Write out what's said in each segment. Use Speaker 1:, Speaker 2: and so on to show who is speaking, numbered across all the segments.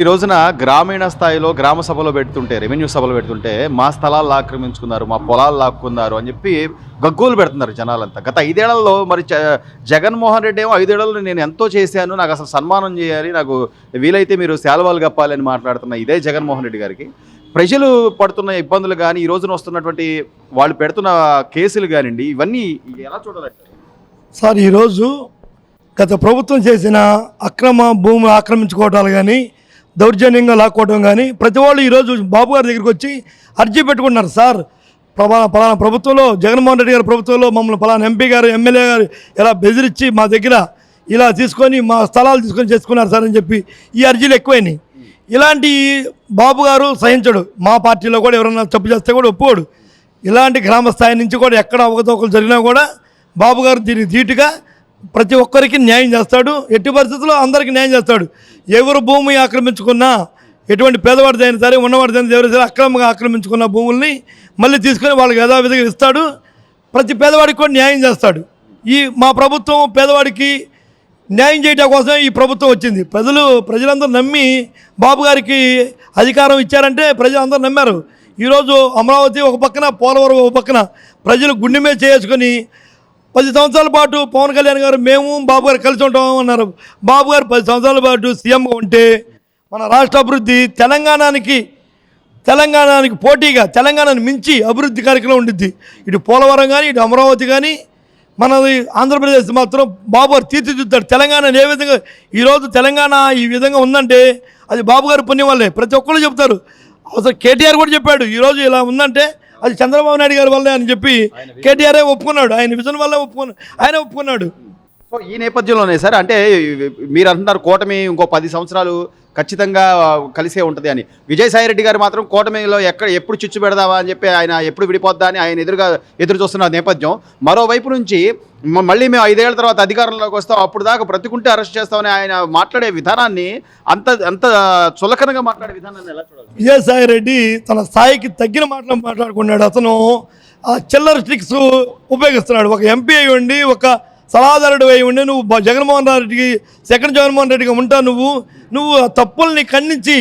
Speaker 1: ఈ రోజున గ్రామీణ స్థాయిలో గ్రామ సభలో పెడుతుంటే, రెవెన్యూ సభలు పెడుతుంటే, మా స్థలాలు ఆక్రమించుకున్నారు, మా పొలాలు లాక్కున్నారు అని చెప్పి గగ్గోలు పెడుతున్నారు జనాలంతా. గత 5 ఏళ్లలో మరి జగన్మోహన్ రెడ్డి ఏమో 5 ఏళ్లలో నేను ఎంతో చేశాను, నాకు అసలు సన్మానం చేయాలి, నాకు వీలైతే మీరు శాలువాలు కప్పాలి అని మాట్లాడుతున్న ఇదే జగన్మోహన్ రెడ్డి గారికి ప్రజలు పడుతున్న ఇబ్బందులు కానీ, ఈ రోజున వస్తున్నటువంటి వాళ్ళు పెడుతున్న కేసులు కానివ్వండి, ఇవన్నీ ఎలా చూడాలంటే
Speaker 2: సార్, ఈరోజు గత ప్రభుత్వం చేసిన అక్రమ భూములు ఆక్రమించుకోవటాలు కానీ, దౌర్జన్యంగా లాక్కోవడం కానీ, ప్రతి వాళ్ళు ఈరోజు బాబు గారి దగ్గరికి వచ్చి అర్జీ పెట్టుకున్నారు. సార్, పలానా ప్రభుత్వంలో, జగన్మోహన్ రెడ్డి గారి ప్రభుత్వంలో మమ్మల్ని పలానా ఎంపీ గారు, ఎమ్మెల్యే గారు ఇలా బెదిరించి మా దగ్గర ఇలా తీసుకొని మా స్థలాలు తీసుకొని చేసుకున్నారు సార్ అని చెప్పి ఈ అర్జీలు ఎక్కువైనాయి. ఇలాంటి బాబు గారు సహించడు. మా పార్టీలో కూడా ఎవరైనా తప్పు చేస్తే కూడా ఒప్పుకోడు. ఇలాంటి గ్రామ స్థాయి నుంచి కూడా ఎక్కడ అవకతవకలు జరిగినా కూడా బాబు గారు దీనికి ధీటుగా ప్రతి ఒక్కరికి న్యాయం చేస్తాడు. ఎట్టి పరిస్థితుల్లో అందరికీ న్యాయం చేస్తాడు. ఎవరు భూమి ఆక్రమించుకున్నా, ఎటువంటి పేదవాడిదైనా సరే, ఉన్నవాడిదైనా ఎవరైనా సరే అక్రమంగా ఆక్రమించుకున్న భూముల్ని మళ్ళీ తీసుకొని వాళ్ళకి యథావిధిగా ఇస్తాడు. ప్రతి పేదవాడికి కూడా న్యాయం చేస్తాడు. మా ప్రభుత్వం పేదవాడికి న్యాయం చేయడం కోసం ఈ ప్రభుత్వం వచ్చింది. ప్రజలందరూ నమ్మి బాబు గారికి అధికారం ఇచ్చారంటే ప్రజలందరూ నమ్మారు. ఈరోజు అమరావతి ఒక పక్కన, పోలవరం ఒక పక్కన ప్రజలు గుండె మీద చేసుకొని 10 సంవత్సరాల పాటు పవన్ కళ్యాణ్ గారు మేము బాబు గారు కలిసి ఉంటాము అన్నారు. బాబు గారు 10 సంవత్సరాల పాటు సీఎంగా ఉంటే మన రాష్ట్ర అభివృద్ధి తెలంగాణకి పోటీగా, తెలంగాణను మించి అభివృద్ధి కార్యక్రమం ఉండిద్ది. ఇటు పోలవరం కానీ, ఇటు అమరావతి కానీ, మనది ఆంధ్రప్రదేశ్ మాత్రం బాబు గారు తీర్చిదిద్దాడు. తెలంగాణను ఏ విధంగా ఈరోజు తెలంగాణ ఈ విధంగా ఉందంటే అది బాబు గారి పుణ్యం వల్లే. ప్రతి ఒక్కళ్ళు చెప్తారు. అసలు కేటీఆర్ కూడా చెప్పాడు, ఈరోజు ఇలా ఉందంటే అది చంద్రబాబు నాయుడు గారి వల్లే అని చెప్పి కేటీఆరే ఒప్పుకున్నాడు. ఆయన విజన్ వల్లే ఒప్పుకున్నాడు.
Speaker 1: సో ఈ నేపథ్యంలోనే సార్, అంటే మీరు అంటున్నారు కూటమి ఇంకో 10 సంవత్సరాలు ఖచ్చితంగా కలిసే ఉంటుంది అని. విజయసాయిరెడ్డి గారు మాత్రం కూటమిలో ఎప్పుడు చిచ్చు పెడదామా అని చెప్పి, ఆయన ఎప్పుడు విడిపోద్దా అని ఆయన ఎదురు చూస్తున్న నేపథ్యం. మరోవైపు నుంచి మళ్ళీ మేము 5 ఏళ్ల తర్వాత అధికారంలోకి వస్తాం, అప్పుడు దాకా బ్రతికుంటే అరెస్ట్ చేస్తామని ఆయన మాట్లాడే విధానాన్ని, అంత చులకనగా మాట్లాడే విధానాన్ని ఎలా చూడాలి?
Speaker 2: విజయసాయిరెడ్డి తన స్థాయికి తగ్గిన మాటలు మాట్లాడుకున్నాడు. అతను ఆ చిల్లర ట్రిక్స్ ఉపయోగిస్తున్నాడు. ఒక ఎంపీ అయి ఉండి, ఒక సలహాదారుడు అయి ఉండి, నువ్వు జగన్మోహన్ రెడ్డికి సెకండ్ జగన్మోహన్ రెడ్డిగా ఉంటావు. నువ్వు ఆ తప్పుల్ని ఖండించి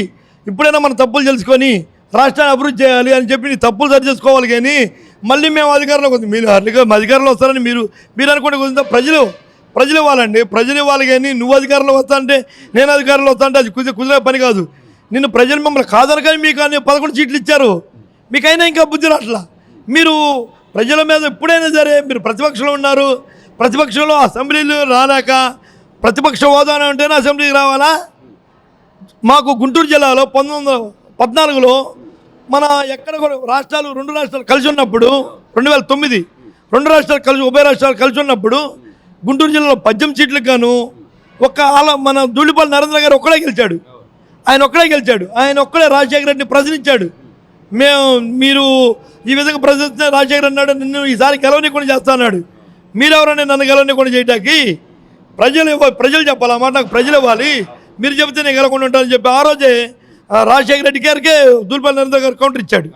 Speaker 2: ఇప్పుడైనా మన తప్పులు తెలుసుకొని రాష్ట్రాన్ని అభివృద్ధి చేయాలి అని చెప్పి నీ తప్పులు సరి చేసుకోవాలి. కానీ మళ్ళీ మేము అధికారంలోకి వస్తాం, మీరు అధికారంలో వస్తారని మీరు అనుకుంటే కొంత ప్రజలు ఇవ్వాలండి. ప్రజలు ఇవ్వాలి. కానీ నువ్వు అధికారంలో వస్తా అంటే, నేను అధికారంలో వస్తా అంటే అది కుదిరే పని కాదు. నిన్ను ప్రజలు మిమ్మల్ని కాదనకని మీకు 11 సీట్లు ఇచ్చారు. మీకైనా ఇంకా బుద్ధి రాట్లా. మీరు ప్రజల మీద ఎప్పుడైనా సరే మీరు ప్రతిపక్షంలో ఉన్నారు. ప్రతిపక్షంలో అసెంబ్లీలు రాలేక ప్రతిపక్ష హోదా ఉంటేనే అసెంబ్లీకి రావాలా? మాకు గుంటూరు జిల్లాలో 1914లో మన ఎక్కడ కూడా రెండు రాష్ట్రాలు కలిసి ఉన్నప్పుడు, 2009 రెండు రాష్ట్రాలు కలిసి, ఉభయ రాష్ట్రాలు కలిసి ఉన్నప్పుడు గుంటూరు జిల్లాలో 18 సీట్లకు గాను మన ధూళిపల్లి నరేంద్ర గారు ఒక్కడే గెలిచాడు. ఆయన ఒక్కడే రాజశేఖర రెడ్డిని ప్రశ్నించాడు. మీరు ఈ విధంగా ప్రశ్నిస్తే రాజశేఖర అన్నాడు, నిన్ను ఈసారి గెలవనీయకుండా చేస్తా అన్నాడు. మీరెవరైనా నన్ను గెలవనీయకుండా చేయడానికి ప్రజలు చెప్పాలి. ఆ మాట నాకు ప్రజలు ఇవ్వాలి, మీరు చెబితే నేను గెలవకుండా ఉంటానని చెప్పి ఆ రోజే రాజశేఖర రెడ్డి గారికే ధూళిపల్లి నరేంద్ర గారు కౌంటర్ ఇచ్చాడు.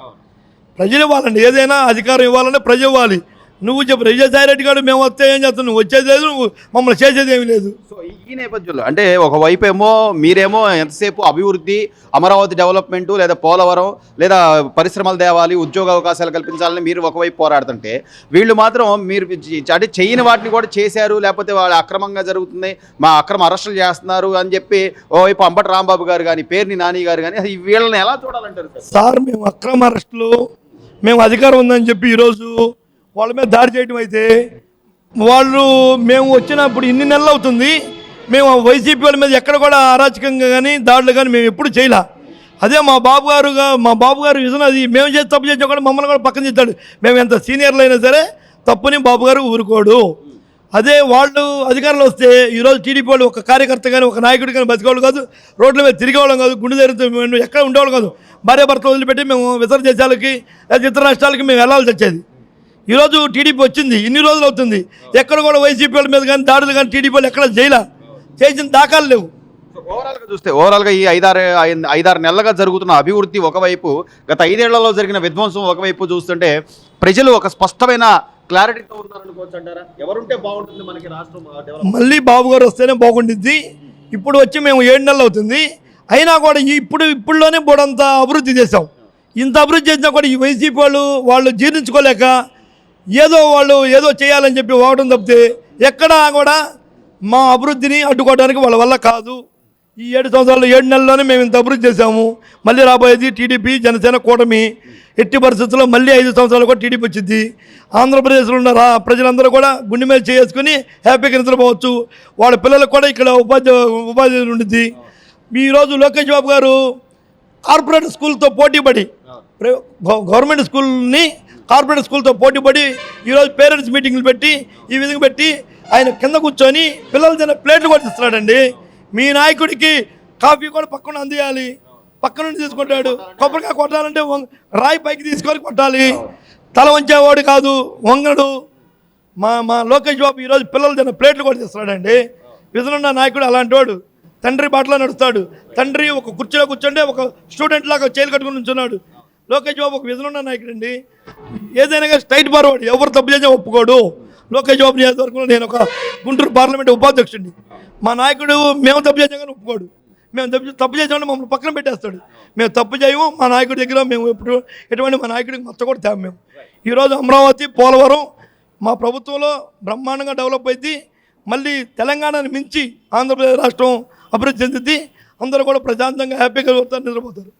Speaker 2: ప్రజలు ఇవ్వాలండి, ఏదైనా అధికారం ఇవ్వాలంటే ప్రజలు ఇవ్వాలి. నువ్వు చెప్పు విజయసాయిరెడ్డి గారు మేము వస్తే ఏం చేస్తావు, నువ్వు వచ్చేది లేదు, నువ్వు మమ్మల్ని చేసేది ఏమీ లేదు.
Speaker 1: సో ఈ నేపథ్యంలో అంటే ఒకవైపు ఏమో మీరేమో ఎంతసేపు అభివృద్ధి, అమరావతి డెవలప్మెంటు, లేదా పోలవరం, లేదా పరిశ్రమలు తేవాలి, ఉద్యోగ అవకాశాలు కల్పించాలని మీరు ఒకవైపు పోరాడుతుంటే, వీళ్ళు మాత్రం మీరు అంటే చేయని వాటిని కూడా చేశారు, లేకపోతే వాళ్ళు అక్రమంగా జరుగుతుంది, మా అక్రమ అరెస్టులు చేస్తున్నారు అని చెప్పి ఓవైపు అంబటి రాంబాబు గారు కానీ, పేర్ని నాని గారు కానీ, వీళ్ళని ఎలా చూడాలంటారు
Speaker 2: సార్? మేము అక్రమ అరెస్టులు, మేము అధికారం ఉందని చెప్పి ఈరోజు వాళ్ళ మీద దాడి చేయడం అయితే, మేము వచ్చినప్పుడు ఇన్ని నెలలు అవుతుంది, మేము వైసీపీ వాళ్ళ మీద ఎక్కడ కూడా అరాచకంగా కానీ దాడులు కానీ మేము ఎప్పుడు చేయలే. అదే మా బాబు గారు విజన్ అది. మేము చేసి తప్పు చేసినా కూడా మమ్మల్ని కూడా పక్కన చేస్తాడు. మేము ఎంత సీనియర్లు అయినా సరే తప్పుని బాబు గారు ఊరుకోడు. అదే వాళ్ళు అధికారంలో వస్తే ఈరోజు టీడీపీ వాళ్ళు ఒక కార్యకర్త కానీ, ఒక నాయకుడు కానీ బతికేవాళ్ళు కాదు, రోడ్ల మీద తిరిగేవాళ్ళం కాదు, గుండె ధైర్యంతో ఎక్కడ ఉండేవాళ్ళు కాదు. భార్యాభర్తలు వదిలిపెట్టి మేము ఇతర దేశాలకి, లేదా ఇతర రాష్ట్రాలకి మేము వెళ్ళాల్సి వచ్చేది. ఈరోజు టీడీపీ వచ్చింది, ఇన్ని రోజులు అవుతుంది, ఎక్కడ కూడా వైసీపీ వాళ్ళ మీద కానీ దాడులు కానీ టీడీపీ వాళ్ళు ఎక్కడ చేసిన దాఖలు లేవు.
Speaker 1: ఓవరాల్గా చూస్తే, ఓవరాల్గా ఈ 5-6 నెలలుగా జరుగుతున్న అభివృద్ధి ఒకవైపు, గత 5 ఏళ్లలో జరిగిన విధ్వంసం ఒకవైపు చూస్తుంటే, ప్రజలు ఒక స్పష్టమైన క్లారిటీతో ఉన్నారనుకోవచ్చు అంటారా? ఎవరుంటే బాగుంటుంది మనకి రాష్ట్రం?
Speaker 2: మళ్ళీ బాబు గారు వస్తేనే బాగుంటుంది. ఇప్పుడు వచ్చి మేము 7 నెలలు అవుతుంది. అయినా కూడా ఇప్పుడులోనే బోడంత అభివృద్ధి చేశాం. ఇంత అభివృద్ధి చేసినా కూడా ఈ వైసీపీ వాళ్ళు జీర్ణించుకోలేక ఏదో చేయాలని చెప్పి వాడడం తప్పితే ఎక్కడా కూడా మా అభివృద్ధిని అడ్డుకోవడానికి వాళ్ళ వల్ల కాదు. ఈ 7 నెలల్లోనే మేము ఇంత అభివృద్ధి చేశాము. మళ్ళీ రాబోయేది టీడీపీ జనసేన కూటమి. ఎట్టి పరిస్థితుల్లో మళ్ళీ 5 సంవత్సరాలు కూడా టీడీపీ వచ్చింది. ఆంధ్రప్రదేశ్లో ఉన్న ప్రజలందరూ కూడా గుండె మీద చేసుకుని హ్యాపీగా నిద్రపోవచ్చు. వాళ్ళ పిల్లలకు కూడా ఇక్కడ ఉపాధి ఉండిద్ది. ఈరోజు లోకేష్ బాబు గారు కార్పొరేట్ స్కూల్తో పోటీపడి గవర్నమెంట్ స్కూల్ని కార్పొరేట్ స్కూల్తో పోటీపడి ఈరోజు పేరెంట్స్ మీటింగ్లు పెట్టి ఈ విధంగా పెట్టి ఆయన కింద కూర్చొని పిల్లలు తిన్న ప్లేట్లు కూడా ఇస్తున్నాడండి. మీ నాయకుడికి కాఫీ కూడా పక్కన అందియాలి, పక్క నుండి తీసుకుంటాడు. కొబ్బరికాయ కొట్టాలంటే రాయి పైకి తీసుకొని కొట్టాలి. తల వంచేవాడు కాదు, వంగడు. మా లోకేష్ బాబు ఈరోజు పిల్లలు తిన్న ప్లేట్లు కూడా తీస్తున్నాడండి. విజనున్న నాయకుడు అలాంటి వాడు. తండ్రి బాటలో నడుస్తాడు. తండ్రి ఒక కుర్చీలో కూర్చుంటే ఒక స్టూడెంట్ లాగా చేలు కట్టుకుని ఉంచున్నాడు. లోకేష్ బాబు ఒక విజనున్న నాయకుడు అండి. ఏదైనా కానీ స్ట్రైట్ ఫార్వర్డ్, ఎవరు తప్పు చేసినా ఒప్పుకోడు. లోకేష్ బాబు నియోజకవర్గంలో నేను ఒక గుంటూరు పార్లమెంట్ ఉపాధ్యక్షుడిని. మా నాయకుడు మేము తప్పు చేసాం కానీ ఒప్పుకోడు. మేము తప్పు చేసామంటే మమ్మల్ని పక్కన పెట్టేస్తాడు. మేము తప్పు చేయము. మా నాయకుడి దగ్గర మేము ఎటువంటి మా నాయకుడికి మచ్చ కూడా తేము. మేము ఈరోజు అమరావతి, పోలవరం మా ప్రభుత్వంలో బ్రహ్మాండంగా డెవలప్ అయింది. మళ్ళీ తెలంగాణని మించి ఆంధ్రప్రదేశ్ రాష్ట్రం అభివృద్ధి చెందింది. అందరూ కూడా ప్రశాంతంగా హ్యాపీగా నిద్రపోతారు.